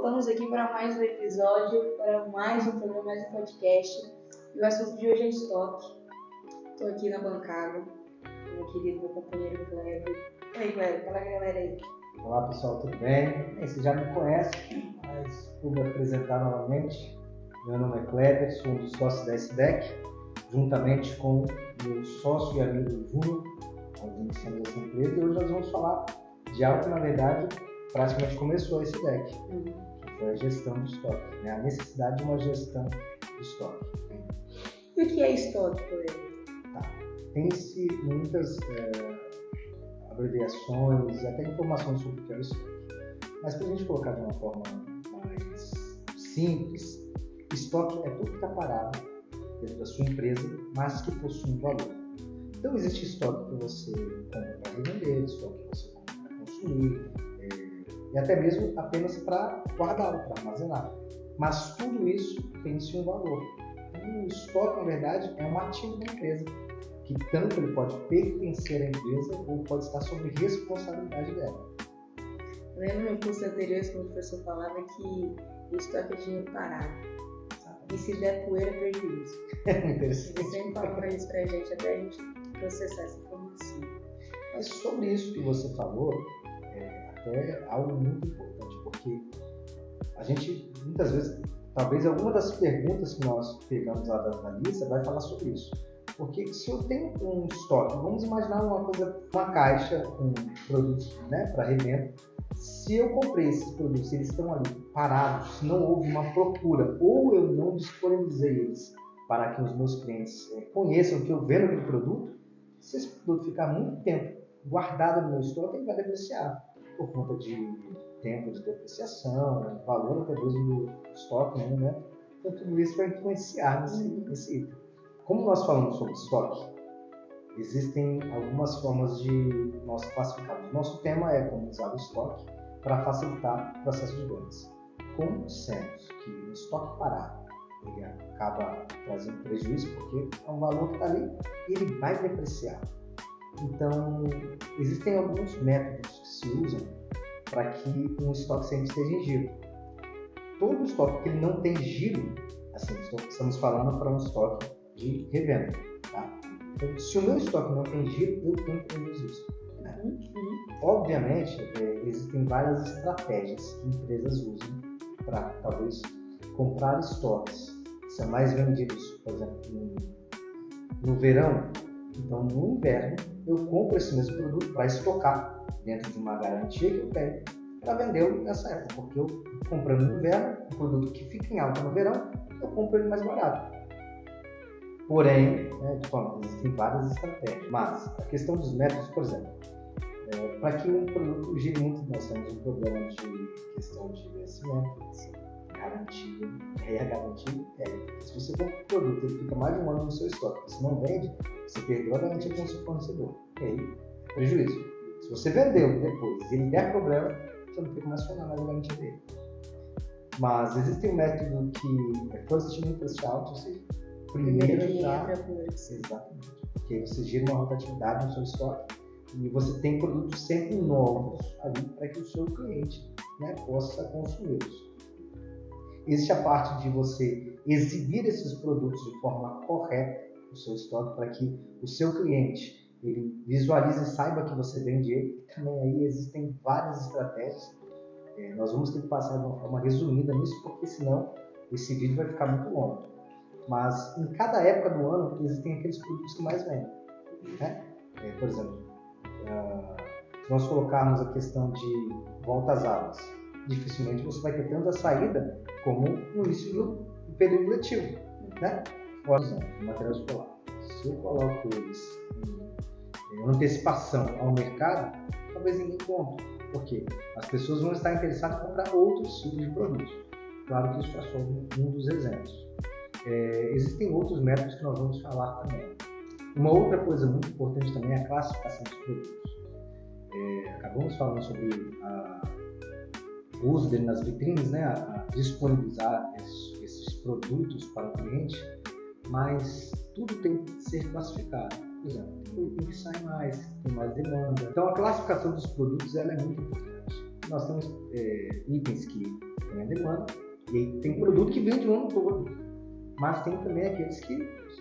Voltamos aqui para mais um episódio, para mais um programa, mais um podcast. E o assunto de hoje é estoque. Estou aqui na bancada com meu querido, meu companheiro Kleber. Oi, Kleber, fala a galera aí. Olá pessoal, tudo bem? Você já me conhece, mas vou me apresentar novamente. Meu nome é Kleber, sou um dos sócios da SDEC, juntamente com meu sócio e amigo Júnior. Nós iniciamos essa empresa e hoje nós vamos falar de algo que, na verdade, praticamente começou a SDEC, que foi a gestão do estoque, né? A necessidade de uma gestão do estoque. E o que é estoque, Kleber? Tem-se muitas abreviações e até informações sobre o que é o estoque. Mas para a gente colocar de uma forma mais simples, estoque é tudo que está parado dentro da sua empresa, mas que possui um valor. Então existe estoque que você compra para revender, estoque que você compra para consumir, e até mesmo apenas para guardá-lo, para armazenar. Mas tudo isso tem-se um valor. Então, o estoque, na verdade, é um ativo da empresa, que tanto ele pode pertencer à empresa ou pode estar sob responsabilidade dela. Lembro no curso anterior que o professor falava que estoque é dinheiro parado. E se der poeira, é prejuízo. Interessante. Ele sempre falava isso pra gente, até a gente processar essa informação. Mas sobre isso que você falou, até algo muito importante, porque a gente, muitas vezes, talvez alguma das perguntas que nós pegamos lá da lista vai falar sobre isso. Porque se eu tenho um estoque, vamos imaginar uma caixa com produtos, né, para revenda. Se eu comprei esses produtos, eles estão ali parados, se não houve uma procura ou eu não disponibilizei eles para que os meus clientes conheçam que eu vendo aquele produto, se esse produto ficar muito tempo guardado no meu estoque, ele vai depreciar por conta de tempo de depreciação, valor até mesmo do estoque, né? Então tudo isso vai influenciar nesse item. Como nós falamos sobre estoque, existem algumas formas de nós classificarmos. Nosso tema é como usar o estoque para facilitar o processo de vendas. Como dissemos que o estoque parado ele acaba trazendo prejuízo porque é um valor que está ali e ele vai depreciar. Então, existem alguns métodos que se usam para que um estoque sempre esteja em giro. Todo estoque que ele não tem giro, assim, estamos falando para um estoque de revenda, tá? Então, se o meu estoque não tem giro, eu tenho que reduzir isso, né? Obviamente, existem várias estratégias que empresas usam para, talvez, comprar estoques que são mais vendidos, por exemplo, no verão. Então, no inverno, eu compro esse mesmo produto para estocar dentro de uma garantia que eu tenho para vendê-lo nessa época, porque eu comprando no inverno, um produto que fica em alta no verão, eu compro ele mais barato. Porém, existem várias estratégias, mas a questão dos métodos, por exemplo, para que um produto gire muito, nós temos um problema de questão de vencimento, garantia, a garantia se você compra um produto e fica mais de um ano no seu estoque, você não vende, você perdeu a garantia com o seu fornecedor, e aí é prejuízo. Se você vendeu depois e ele der problema, você não tem como acionar mais a garantia dele. Mas existe um método que é first in, first out, ou seja, primeiro entrar, exatamente, porque você gira uma rotatividade no seu estoque e você tem produtos sempre novos ali para que o seu cliente, né, possa consumi-los. Existe a parte de você exibir esses produtos de forma correta no seu estoque para que o seu cliente ele visualize e saiba que você vende ele. Também aí existem várias estratégias. Nós vamos ter que passar de uma forma resumida nisso, porque senão esse vídeo vai ficar muito longo. Mas em cada época do ano existem aqueles produtos que mais vendem, né? Por exemplo, se nós colocarmos a questão de volta às aulas, dificilmente você vai ter tanta saída como no início do período letivo, né? Por exemplo, material escolar. Se eu coloco eles em antecipação ao mercado, talvez ninguém compre. Por quê? As pessoas vão estar interessadas em comprar outros tipos de produtos. Claro que isso é só um dos exemplos. Existem outros métodos que nós vamos falar também. Uma outra coisa muito importante também é a classificação dos produtos. Acabamos falando sobre o uso dele nas vitrines, né? A disponibilizar esses produtos para o cliente, mas tudo tem que ser classificado. Por exemplo, tem que sair mais, tem mais demanda. Então a classificação dos produtos ela é muito importante. Nós temos itens que tem a demanda, e aí tem produto que vende o ano todo, mas tem também aqueles que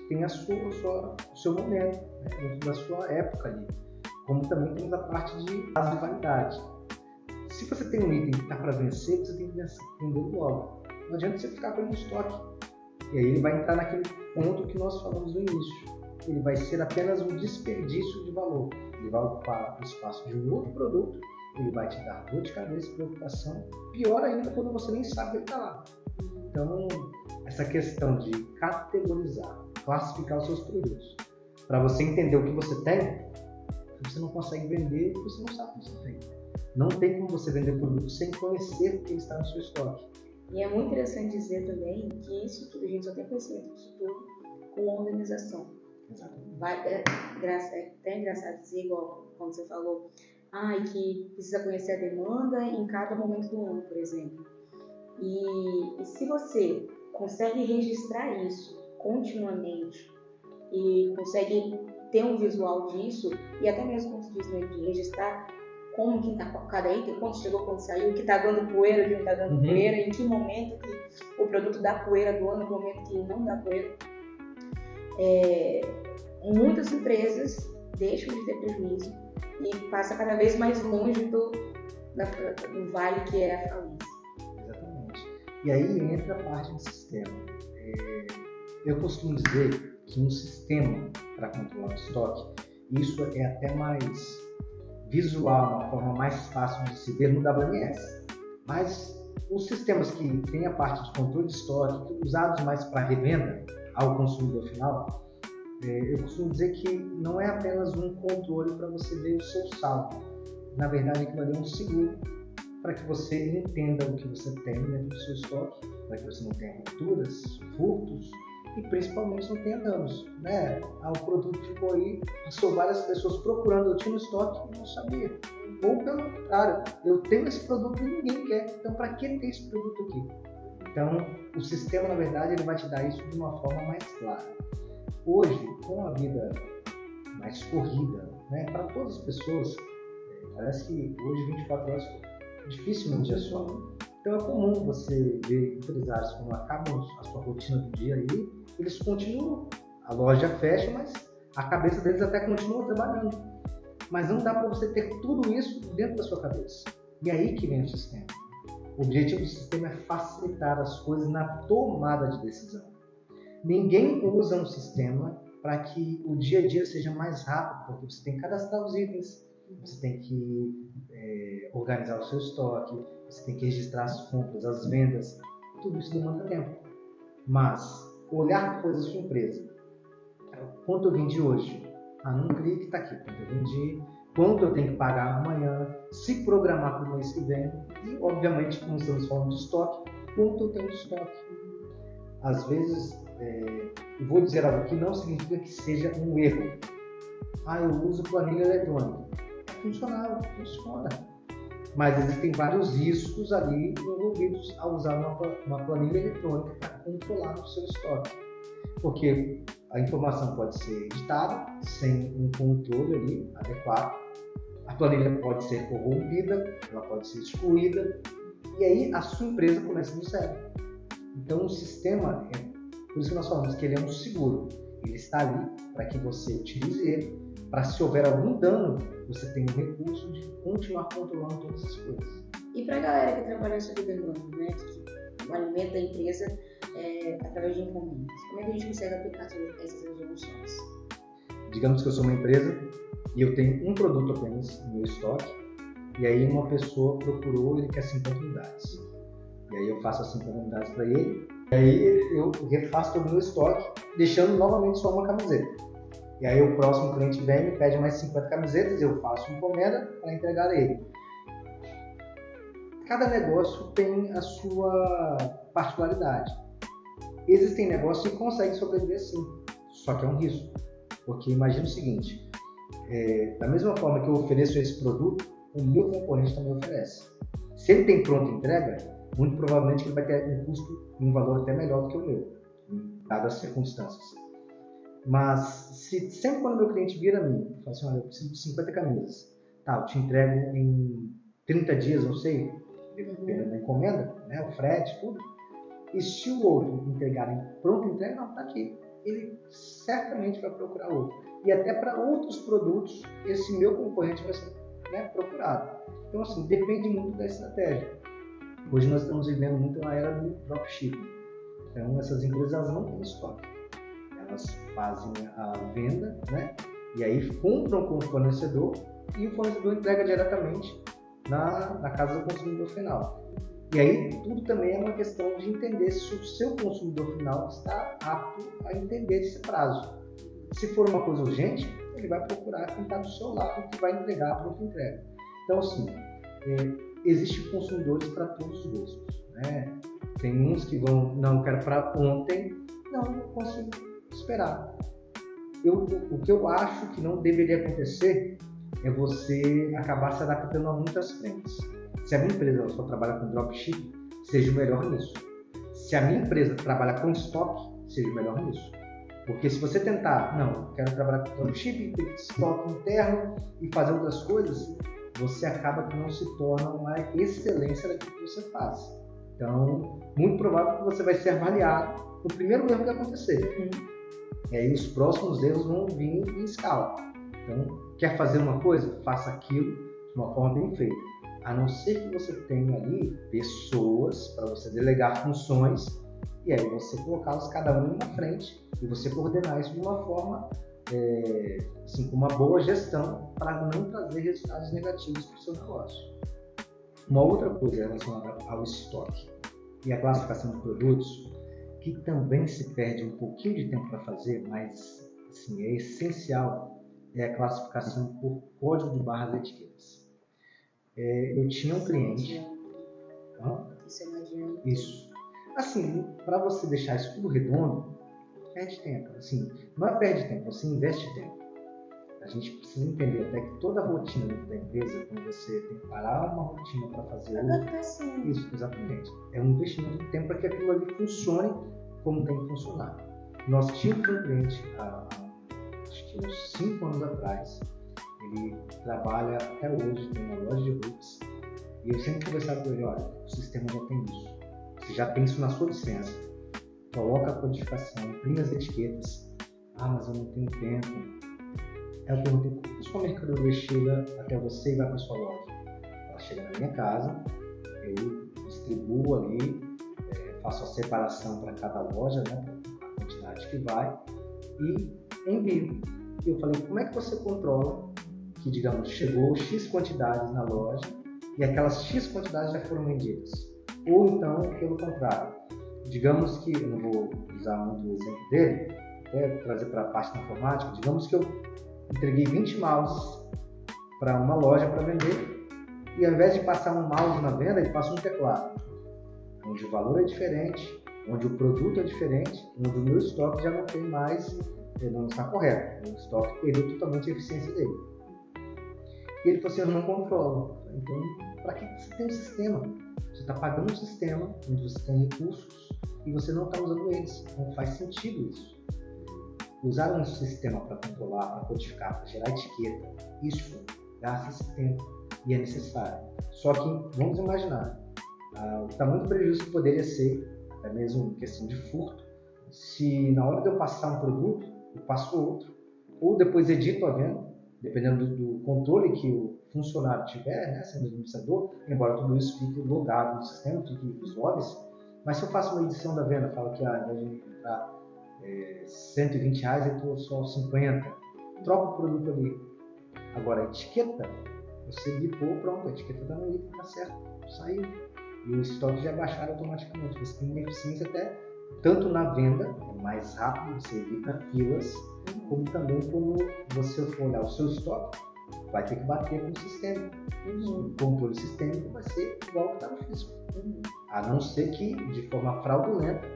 têm o seu momento, né, dentro da sua época ali, como também temos a parte de validade. Se você tem um item que está para vencer, você tem que vender logo. Não adianta você ficar com ele no estoque. E aí ele vai entrar naquele ponto que nós falamos no início. Ele vai ser apenas um desperdício de valor. Ele vai ocupar o espaço de um outro produto, ele vai te dar dor de cabeça, preocupação. Pior ainda quando você nem sabe que ele está lá. Então, essa questão de categorizar, classificar os seus produtos, para você entender o que você tem, você não consegue vender porque você não sabe o que você tem. Não tem como você vender produto sem conhecer o que está no seu estoque. E é muito interessante dizer também que isso tudo, a gente só tem conhecimento disso tudo com organização. Exatamente. É até engraçado dizer, igual como você falou, que precisa conhecer a demanda em cada momento do ano, por exemplo. E se você consegue registrar isso continuamente e consegue ter um visual disso, e até mesmo, como se diz, de registrar como que está cada item, quando chegou, quando saiu, o que está dando poeira, o que não está dando poeira, em que momento que o produto dá poeira do ano, no momento que não dá poeira. Muitas empresas deixam de ter prejuízo e passa cada vez mais longe do vale que é a falência. Exatamente. E aí entra a parte de sistema. Eu costumo dizer que um sistema para controlar o estoque, isso é até mais visual, uma forma mais fácil de se ver no WMS. Mas os sistemas que têm a parte de controle de estoque, usados mais para revenda ao consumidor final, eu costumo dizer que não é apenas um controle para você ver o seu saldo. Na verdade, aquilo ali é um seguro para que você entenda o que você tem dentro do seu estoque, para que você não tenha rupturas, furtos e principalmente não tenha danos. Né? O produto ficou aí, passou várias pessoas procurando, eu tinha no estoque e não sabia. Ou pelo contrário, eu tenho esse produto e ninguém quer, então para que ter esse produto aqui? Então, o sistema, na verdade, ele vai te dar isso de uma forma mais clara. Hoje, com a vida mais corrida, né, para todas as pessoas, parece que hoje 24 horas dificilmente é só. Então é comum você ver empresários quando acabam a sua rotina do dia aí, eles continuam, a loja fecha, mas a cabeça deles até continua trabalhando. Mas não dá para você ter tudo isso dentro da sua cabeça. E aí que vem o sistema. O objetivo do sistema é facilitar as coisas na tomada de decisão. Ninguém usa um sistema para que o dia a dia seja mais rápido, porque você tem que cadastrar os itens, você tem que organizar o seu estoque, você tem que registrar as compras, as vendas, tudo isso demanda tempo. Mas olhar coisas da sua empresa, quanto eu vendi hoje? Num clique está aqui, quanto eu vendi, quanto eu tenho que pagar amanhã, se programar para o mês que vem e, obviamente, como estamos falando de estoque, quanto eu tenho de estoque. Às vezes, eu vou dizer algo que não significa que seja um erro. Eu uso planilha eletrônica. É funcional, funciona. Mas existem vários riscos ali envolvidos ao usar uma planilha eletrônica para controlar o seu estoque. Porque a informação pode ser editada sem um controle ali adequado. A planilha pode ser corrompida, ela pode ser excluída. E aí a sua empresa começa do zero. Então o sistema, por isso que nós falamos que ele é um seguro. Ele está ali para que você utilize ele, para se houver algum dano, você tem o recurso de continuar controlando todas as coisas. E para a galera que trabalha sob demanda, né, que alimenta a empresa através de encomendas, como é que a gente consegue aplicar essas resoluções? Digamos que eu sou uma empresa e eu tenho um produto apenas no meu estoque, e aí uma pessoa procurou e ele quer 50 unidades. E aí eu faço as 50 unidades para ele, e aí eu refaço todo o meu estoque, deixando novamente só uma camiseta. E aí o próximo cliente vem e pede mais 50 camisetas, eu faço uma encomenda para entregar a ele. Cada negócio tem a sua particularidade. Existem negócios que conseguem sobreviver sim, só que é um risco. Porque imagina o seguinte, da mesma forma que eu ofereço esse produto, o meu concorrente também oferece. Se ele tem pronta entrega, muito provavelmente ele vai ter um custo e um valor até melhor do que o meu, dadas as circunstâncias. Mas se sempre quando meu cliente vira a mim e fala assim, olha, eu preciso de 50 camisas, eu te entrego em 30 dias, não sei, dependendo da encomenda, né? O frete, tudo. E se o outro entregar em pronta entrega, não, está aqui. Ele certamente vai procurar outro. E até para outros produtos, esse meu concorrente vai ser, né, procurado. Então, assim, depende muito da estratégia. Hoje nós estamos vivendo muito na era do dropshipping. Então, essas empresas elas não têm estoque. Elas fazem a venda, né? E aí compram com o fornecedor e o fornecedor entrega diretamente na casa do consumidor final. E aí tudo também é uma questão de entender se o seu consumidor final está apto a entender esse prazo. Se for uma coisa urgente, ele vai procurar quem está do seu lado que vai entregar a pronta entrega. Então, assim, existem consumidores para todos os gostos, né? Tem uns que vão, não, quero para ontem, não consigo esperar. O que eu acho que não deveria acontecer é você acabar se adaptando a muitas frentes. Se a minha empresa só trabalha com dropshipping, seja o melhor nisso. Se a minha empresa trabalha com estoque, seja o melhor nisso. Porque se você tentar, não, quero trabalhar com dropshipping, ter estoque interno e fazer outras coisas, você acaba que não se torna uma excelência daquilo que você faz. Então, muito provável que você vai ser avaliado no primeiro erro que acontecer. E aí os próximos erros vão vir em escala. Então, quer fazer uma coisa? Faça aquilo de uma forma bem feita. A não ser que você tenha ali pessoas para você delegar funções e aí você colocá-las cada um na frente e você coordenar isso de uma forma, assim, com uma boa gestão para não trazer resultados negativos para o seu negócio. Uma outra coisa relacionada ao estoque e a classificação de produtos, que também se perde um pouquinho de tempo para fazer, mas assim, é essencial, é a classificação por código de barras e etiquetas. Eu tinha um cliente... Isso. Assim, para você deixar isso tudo redondo, perde tempo. Assim, não é perde tempo, você investe tempo. A gente precisa entender até que toda a rotina dentro da empresa, quando você tem que parar uma rotina para fazer isso, exatamente. É um investimento de tempo para que aquilo ali funcione como tem que funcionar. Nós tínhamos um cliente, acho que uns 5 anos atrás, ele trabalha até hoje, tem uma loja de roupas, e eu sempre conversava com ele, olha, o sistema já tem isso, você já tem isso na sua licença, coloca a codificação, imprime as etiquetas, mas eu não tenho tempo. Eu perguntei, como a sua mercadoria chega até você e vai para a sua loja? Ela chega na minha casa, eu distribuo ali, faço a separação para cada loja, né, a quantidade que vai, e envio. E eu falei, como é que você controla que, digamos, chegou X quantidades na loja e aquelas X quantidades já foram vendidas? Ou então, pelo contrário, digamos que, eu não vou usar muito o exemplo dele, até trazer para a parte da informática, digamos que eu entreguei 20 mouses para uma loja para vender e ao invés de passar um mouse na venda, ele passa um teclado, onde o valor é diferente, onde o produto é diferente, onde o meu estoque já não tem mais, não está correto, o estoque perdeu totalmente a eficiência dele. E ele falou assim, eu não controlo. Então, para que você tem um sistema? Você está pagando um sistema onde você tem recursos e você não está usando eles. Não faz sentido isso. Usar um sistema para controlar, para codificar, para gerar etiqueta, isso gasta esse tempo e é necessário. Só que, vamos imaginar, o tamanho do prejuízo que poderia ser, até mesmo questão de furto, se na hora de eu passar um produto, eu passo outro, ou depois edito a venda, dependendo do controle que o funcionário tiver, né, sendo administrador, embora tudo isso fique logado no sistema, fique nos logs, mas se eu faço uma edição da venda, falo que ao invés de comprar R$120, eu estou só 50, troca o produto ali. Agora a etiqueta, você bipou, pronto, a etiqueta está no item, está certo, saiu. E o estoque já baixaram automaticamente. Você tem uma eficiência até, tanto na venda, é mais rápido, você evita filas, como também quando você for olhar o seu estoque, vai ter que bater com o sistema. O controle sistêmico vai ser igual que está no físico. A não ser que, de forma fraudulenta,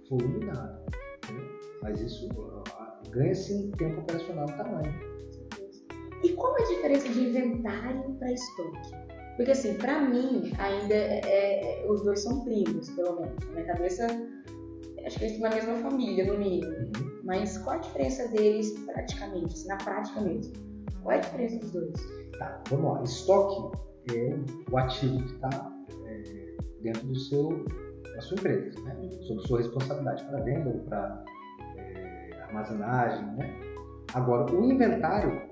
for eliminado. Mas isso ganha-se um tempo operacional do tamanho. E qual é a diferença de inventário para estoque? Porque assim, para mim, ainda os dois são primos, pelo menos. Na minha cabeça, acho que eles estão na mesma família, no mínimo. Mas qual a diferença deles praticamente, assim, na prática mesmo? Qual é a diferença dos dois? Tá, vamos lá. Estoque é o ativo que está dentro da sua empresa, né? Sob sua responsabilidade para venda ou para armazenagem, né? Agora, o inventário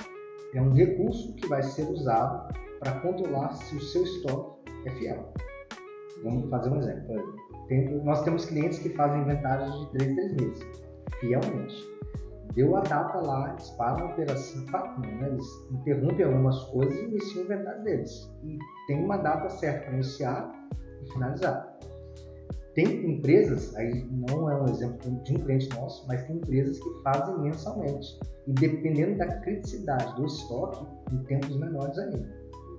é um recurso que vai ser usado para controlar se o seu estoque é fiel. Vamos fazer um exemplo. Por exemplo, nós temos clientes que fazem inventários de 3 em 3 meses, fielmente. Deu a data lá, eles param a operação, né? Eles interrompem algumas coisas e iniciam o inventário deles. E tem uma data certa para iniciar e finalizar. Tem empresas, aí não é um exemplo de um cliente nosso, mas tem empresas que fazem mensalmente. E dependendo da criticidade do estoque, em tempos menores ainda.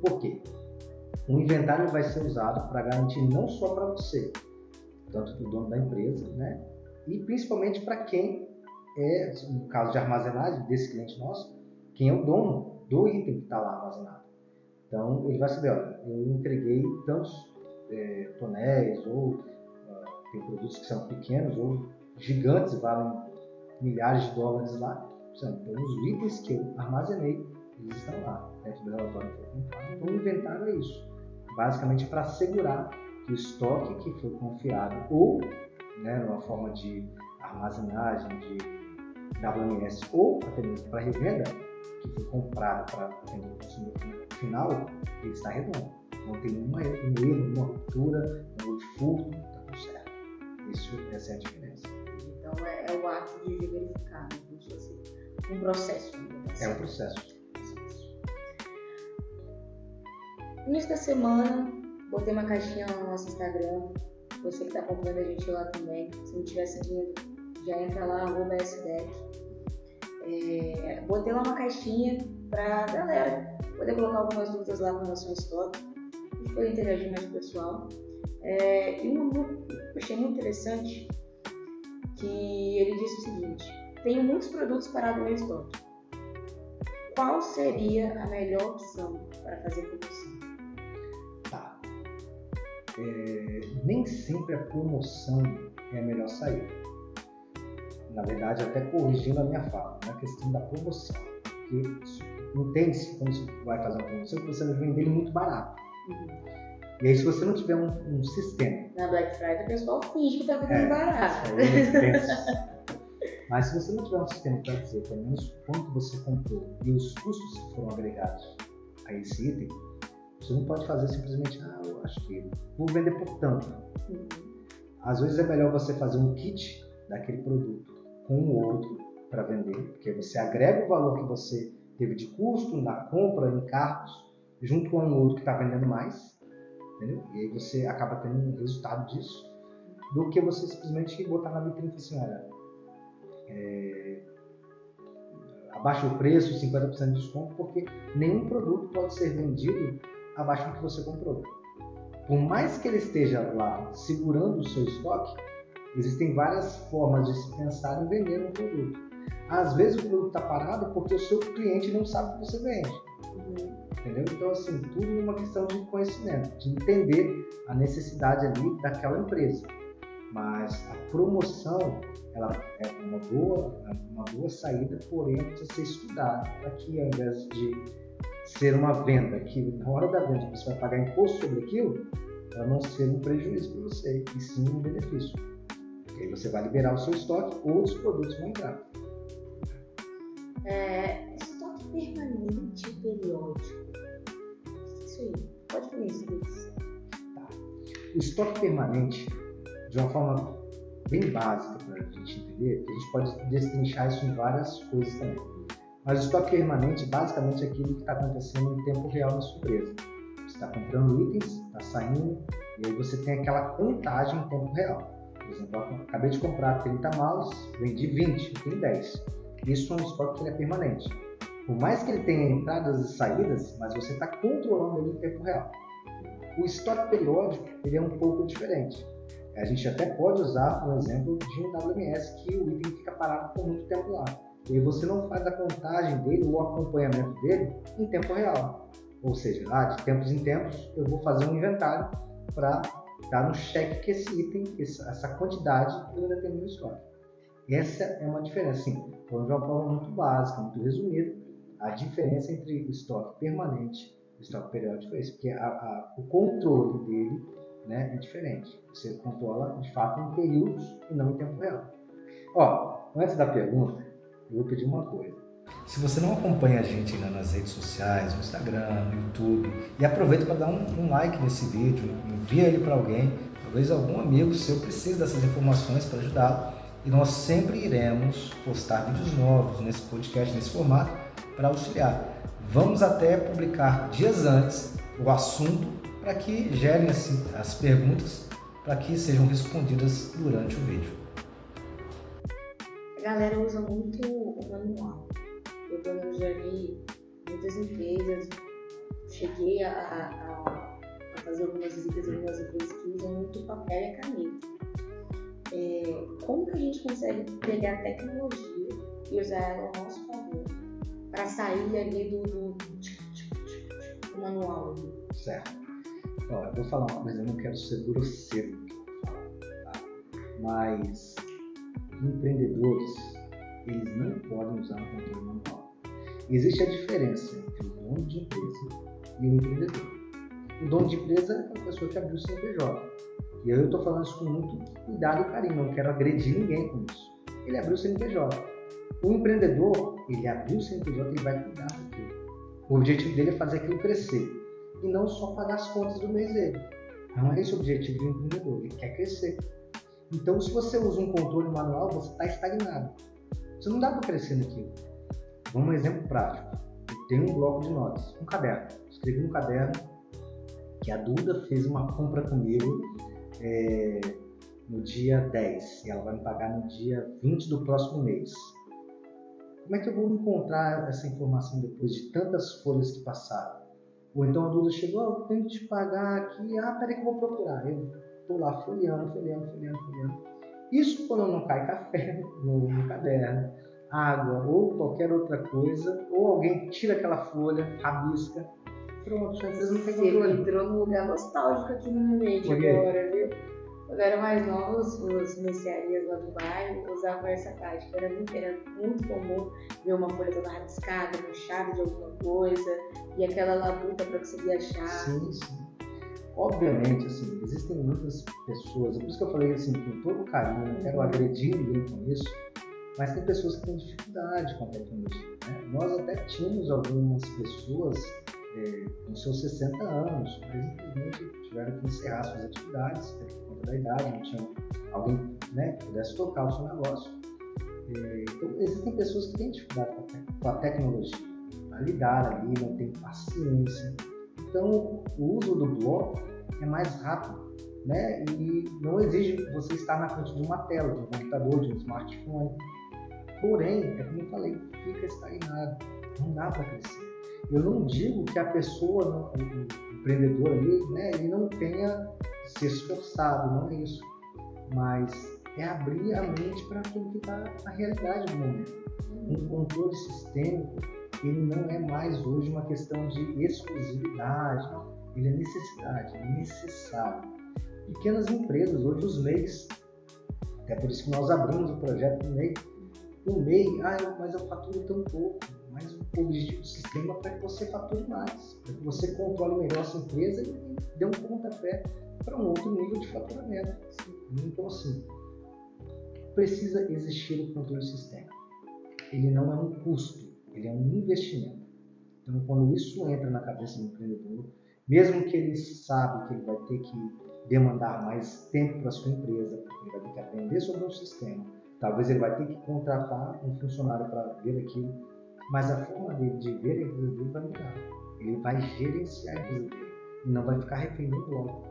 Por quê? O inventário vai ser usado para garantir não só para você, tanto do dono da empresa, né? E principalmente para quem é, no caso de armazenagem desse cliente nosso, quem é o dono do item que está lá armazenado. Então, ele vai saber, olha, eu entreguei tantos tonéis, ou tem produtos que são pequenos, ou gigantes, valem milhares de dólares lá. Então, os itens que eu armazenei, eles estão lá, dentro do relatório que foi comprado. Então, o inventário é isso. Basicamente, para assegurar que o estoque que foi confiado, ou numa forma de armazenagem, de WMS, ou até mesmo para revenda, que foi comprado para atender o consumidor final, ele está redondo. Não tem um erro, uma ruptura, um furto, está tudo certo. Essa é a diferença. Então é o ato de verificar, né? Como se fosse um processo. É um processo. No início da semana, botei uma caixinha lá no nosso Instagram. Você que está acompanhando a gente lá também, se não estiver seguindo, já entra lá, @sdec. Botei lá uma caixinha para a galera poder colocar algumas dúvidas lá com relação ao estoque. A gente poder interagir mais com o pessoal. E um grupo que eu achei muito interessante, que ele disse o seguinte: tenho muitos produtos parados no meu estoque. Qual seria a melhor opção para fazer produção? Tá. Nem sempre a promoção é a melhor saída. Na verdade, até corrigindo a minha fala, na questão da promoção. Porque entende-se quando você vai fazer uma promoção que você vai vender ele muito barato. E aí, se você não tiver um sistema... Na Black Friday, o pessoal finge que está vendendo barato. Mas se você não tiver um sistema para dizer pelo menos quanto você comprou e os custos que foram agregados a esse item, você não pode fazer simplesmente, eu acho que vou vender por tanto. Às vezes é melhor você fazer um kit daquele produto com o outro para vender, porque você agrega o valor que você teve de custo na compra, em carros, junto com o outro que está vendendo mais, entendeu? E aí você acaba tendo um resultado disso, do que você simplesmente botar na vitrine e falar assim, olha, abaixa o preço, 50% de desconto, porque nenhum produto pode ser vendido abaixo do que você comprou. Por mais que ele esteja lá segurando o seu estoque, existem várias formas de se pensar em vender um produto. Às vezes o produto está parado porque o seu cliente não sabe o que você vende. Entendeu? Então, assim, tudo é uma questão de conhecimento, de entender a necessidade ali daquela empresa. Mas a promoção, ela é uma boa saída, porém precisa ser estudada para que, ao invés de ser uma venda que na hora da venda você vai pagar imposto sobre aquilo, ela não ser um prejuízo para você, e sim um benefício. E aí você vai liberar o seu estoque, outros produtos vão entrar. Estoque permanente e periódico. Isso aí, pode falar isso, Luiz. Tá. O estoque permanente, de uma forma bem básica para a gente entender, a gente pode destrinchar isso em várias coisas também. Mas o estoque permanente, basicamente, é aquilo que está acontecendo em tempo real na sua empresa. Você está comprando itens, está saindo, e aí você tem aquela contagem em tempo real. Por exemplo, eu acabei de comprar 30 mouse, vendi 20, tem 10. Isso é um estoque que ele é permanente. Por mais que ele tenha entradas e saídas, mas você está controlando ele em tempo real. O estoque periódico, ele é um pouco diferente. A gente até pode usar um exemplo de um WMS que o item fica parado por muito tempo lá. E você não faz a contagem dele ou o acompanhamento dele em tempo real. Ou seja, de tempos em tempos eu vou fazer um inventário para dar no cheque que esse item, essa quantidade, eu ainda tenho no estoque. Essa é uma diferença, sim, de uma forma muito básica, muito resumida. A diferença entre o estoque permanente e o estoque periódico é isso, porque o controle dele né, é diferente. Você controla, de fato, em períodos e não em tempo real. Ó, antes da pergunta, eu vou pedir uma coisa. Se você não acompanha a gente ainda nas redes sociais, no Instagram, no YouTube, e aproveita para dar um like nesse vídeo, envia ele para alguém, talvez algum amigo seu precise dessas informações para ajudá-lo. E nós sempre iremos postar vídeos novos nesse podcast, nesse formato, para auxiliar. Vamos até publicar dias antes o assunto para que gerem assim, as perguntas para que sejam respondidas durante o vídeo. A galera usa muito o manual. Eu, pelo menos, já vi muitas empresas, cheguei a fazer algumas visitas em algumas empresas que usam muito papel e caneta. Como que a gente consegue pegar a tecnologia e usar ela ao nosso favor para sair ali do manual? Certo. Ó, eu vou falar uma coisa, eu não quero ser grosseiro no que eu vou falar, tá? Mas empreendedores, eles não podem usar o controle manual. Existe a diferença entre o dono de empresa e o empreendedor. O dono de empresa é aquela pessoa que abriu o CNPJ. E eu estou falando isso com muito cuidado e carinho, não quero agredir ninguém com isso. Ele abriu o CNPJ. O empreendedor, ele abriu o CNPJ, ele vai cuidar daquilo. O objetivo dele é fazer aquilo crescer. E não só pagar as contas do mês dele. Não é esse o objetivo do empreendedor, ele quer crescer. Então, se você usa um controle manual, você está estagnado. Você não dá para crescer naquilo. Vamos um exemplo prático. Eu tenho um bloco de notas, um caderno. Escrevi no caderno que a Duda fez uma compra comigo no dia 10 e ela vai me pagar no dia 20 do próximo mês. Como é que eu vou encontrar essa informação depois de tantas folhas que passaram? Ou então a Duda chegou, eu tenho que te pagar aqui, peraí que eu vou procurar. Eu estou lá folheando. Isso quando não cai café no caderno, água ou qualquer outra coisa, ou alguém tira aquela folha, rabisca, pronto, já não tem controle. Você entrou num lugar nostálgico aqui na minha mente agora, viu? Quando eu era mais nova, as mercearias lá do bairro usavam essa tática. Era muito comum ver uma folha toda rabiscada, manchada de alguma coisa, e aquela labuta para conseguir achar. Sim. Obviamente, assim, existem muitas pessoas, por isso que eu falei assim, com todo carinho, não quero agredir ninguém com isso, mas tem pessoas que têm dificuldade com a tecnologia, né? Nós até tínhamos algumas pessoas com seus 60 anos, mas infelizmente tiveram que encerrar suas atividades por conta da idade, não tinha alguém, né, que pudesse tocar o seu negócio. Então, existem pessoas que têm dificuldade com a tecnologia, a lidar ali, não tem paciência. Então, o uso do bloco é mais rápido, né, e não exige você estar na frente de uma tela, de um computador, de um smartphone. Porém, é como eu falei, fica estagnado, não dá para crescer. Eu não digo que a pessoa, o empreendedor ali, né, ele não tenha se esforçado, não é isso. Mas é abrir a mente para aquilo que está na realidade do momento. Um controle sistêmico, ele não é mais hoje uma questão de exclusividade, não. Ele é necessidade, é necessário. Pequenas empresas, hoje os MEIs, até por isso que nós abrimos o projeto do MEI. O MEI, mas eu faturo tão pouco. Mas o objetivo do sistema é para que você fature mais, para que você controle melhor a sua empresa e dê um pontapé para um outro nível de faturamento. Então, assim, precisa existir o controle sistêmico. Ele não é um custo, ele é um investimento. Então, quando isso entra na cabeça do empreendedor, mesmo que ele saiba que ele vai ter que demandar mais tempo para a sua empresa, porque ele vai ter que aprender sobre um sistema, talvez ele vai ter que contratar um funcionário para ver aquilo, mas a forma de ver a empresa dele vai mudar. Ele vai gerenciar a empresa dele e não vai ficar refém do bloco.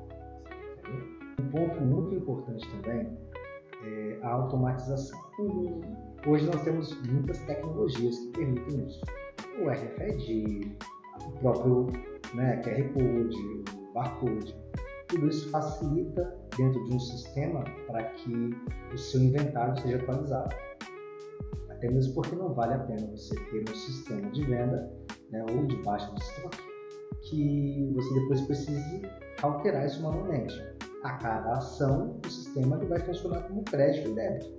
Um ponto muito importante também é a automatização. Hoje nós temos muitas tecnologias que permitem isso. O RFID, o próprio QR Code, o barcode. Tudo isso facilita dentro de um sistema para que o seu inventário seja atualizado. Até mesmo porque não vale a pena você ter um sistema de venda, né, ou de baixa de estoque que você depois precise alterar isso manualmente. A cada ação, o sistema ele vai funcionar como crédito e débito.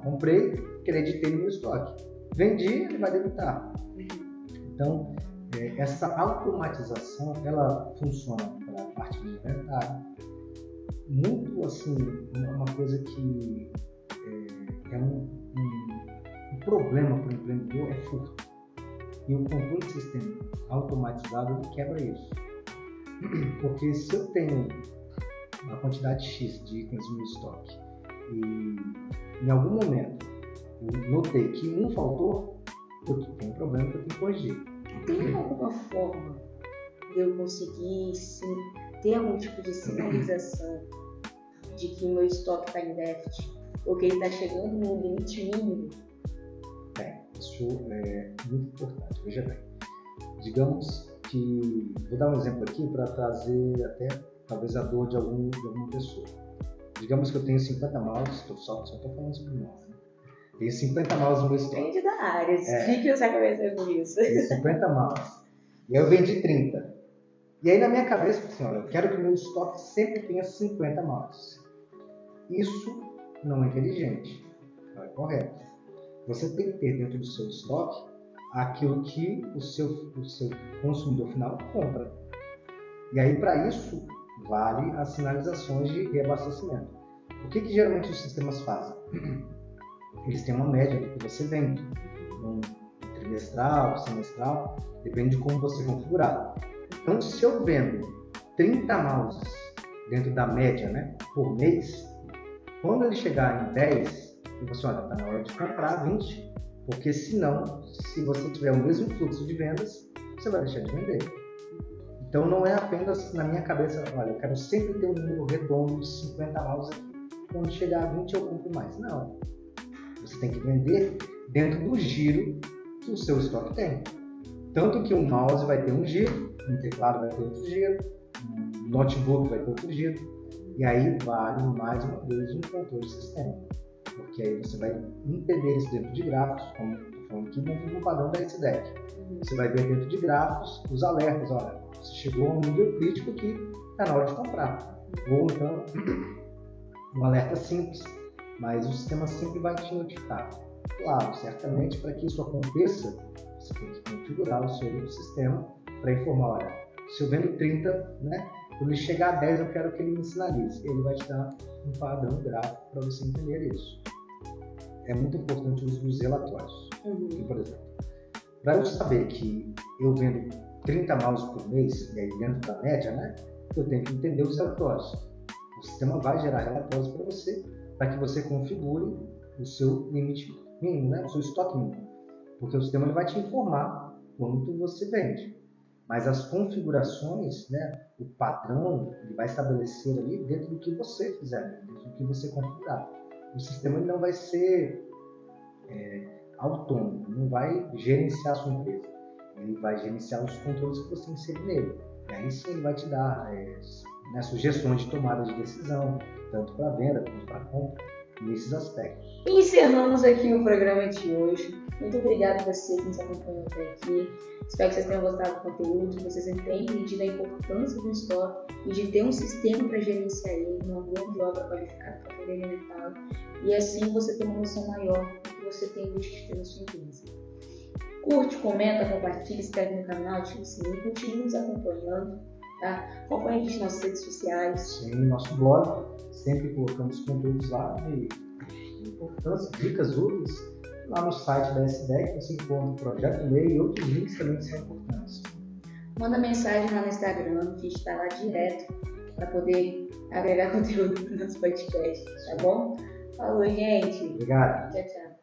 Comprei, creditei no meu estoque. Vendi, ele vai debitar. Então, essa automatização, ela funciona para a parte de inventário, muito assim, uma coisa que é um problema para o empreendedor é furto. E o controle de sistema automatizado ele quebra isso. Porque se eu tenho uma quantidade X de itens no estoque e em algum momento eu notei que um faltou, eu tenho um problema que eu tenho que corrigir. Tem alguma forma de eu conseguir ter algum tipo de sinalização de que meu estoque está em déficit ou que ele está chegando no limite mínimo? Isso é muito importante. Veja bem, digamos que, vou dar um exemplo aqui para trazer até talvez a dor de alguma pessoa. Digamos que eu tenho 50 mouse, só estou falando sobre mouse, né? Tenho 50 mouse no meu estoque. Depende da área, explique essa cabeça por isso. Tenho 50 mouse. E eu vendi 30. E aí na minha cabeça, assim, olha, eu quero que o meu estoque sempre tenha 50 mouse. Isso não é inteligente, não é correto. Você tem que ter dentro do seu estoque aquilo que o seu consumidor final compra. E aí, para isso, vale as sinalizações de reabastecimento. O que geralmente os sistemas fazem? Eles têm uma média do que você vende, um trimestral, semestral, depende de como você configurar. Então, se eu vendo 30 mouses dentro da média, né, por mês, quando ele chegar em 10, você olha, está na hora de comprar 20, porque senão, se você tiver o mesmo fluxo de vendas, você vai deixar de vender. Então não é apenas na minha cabeça, olha, eu quero sempre ter um número redondo de 50 mouse aqui, quando chegar a 20 eu compro mais. Não. Você tem que vender dentro do giro que o seu estoque tem. Tanto que um mouse vai ter um giro, um teclado vai ter outro giro, um notebook vai ter outro giro, e aí vale mais uma vez um controle de sistema. Porque aí você vai entender isso dentro de gráficos, como estou falando aqui, dentro do padrão da S-Deck. Você vai ver dentro de gráficos os alertas, olha, você chegou a um nível crítico que está na hora de comprar. Ou então, um alerta simples, mas o sistema sempre vai te notificar. Claro, certamente, para que isso aconteça, você tem que configurar o seu sistema para informar, olha, se eu vendo 30, né, quando ele chegar a 10 eu quero que ele me sinalize. Ele vai te dar um padrão gráfico para você entender isso. É muito importante o uso dos relatórios. Por exemplo, para eu saber que eu vendo 30 mouse por mês, e aí dentro da média, né, eu tenho que entender os relatórios. O sistema vai gerar relatórios para você, para que você configure o seu limite mínimo, né, o seu estoque mínimo. Porque o sistema ele vai te informar quanto você vende. Mas as configurações, né, o padrão, ele vai estabelecer ali dentro do que você fizer, dentro do que você configurar. O sistema ele não vai ser autônomo, não vai gerenciar a sua empresa. Ele vai gerenciar os controles que você insere nele. E aí sim ele vai te dar sugestões de tomada de decisão, tanto para venda quanto para compra, nesses aspectos. Encerramos aqui o programa de hoje. Muito obrigada a você que nos acompanhou até aqui. Espero que vocês tenham gostado do conteúdo, que vocês tenham entendido a importância do estoque e de ter um sistema para gerenciar ele, uma mão de obra qualificada para poder alimentá-lo. E assim você ter uma noção maior do que você tem investido na sua empresa. Curte, comenta, compartilha, se inscreve no canal, ativa o sininho, continue nos acompanhando. Tá? Acompanhe a gente nas redes sociais. Sim, nosso blog, sempre colocamos conteúdos lá de importância, dicas úteis. Lá no site da S-Deck você encontra o projeto e-mail e outros links também que são importantes. Manda mensagem lá no Instagram, que a gente está lá direto para poder agregar conteúdo para o nosso podcast, tá bom? Falou, gente. Obrigado. Tchau, tchau.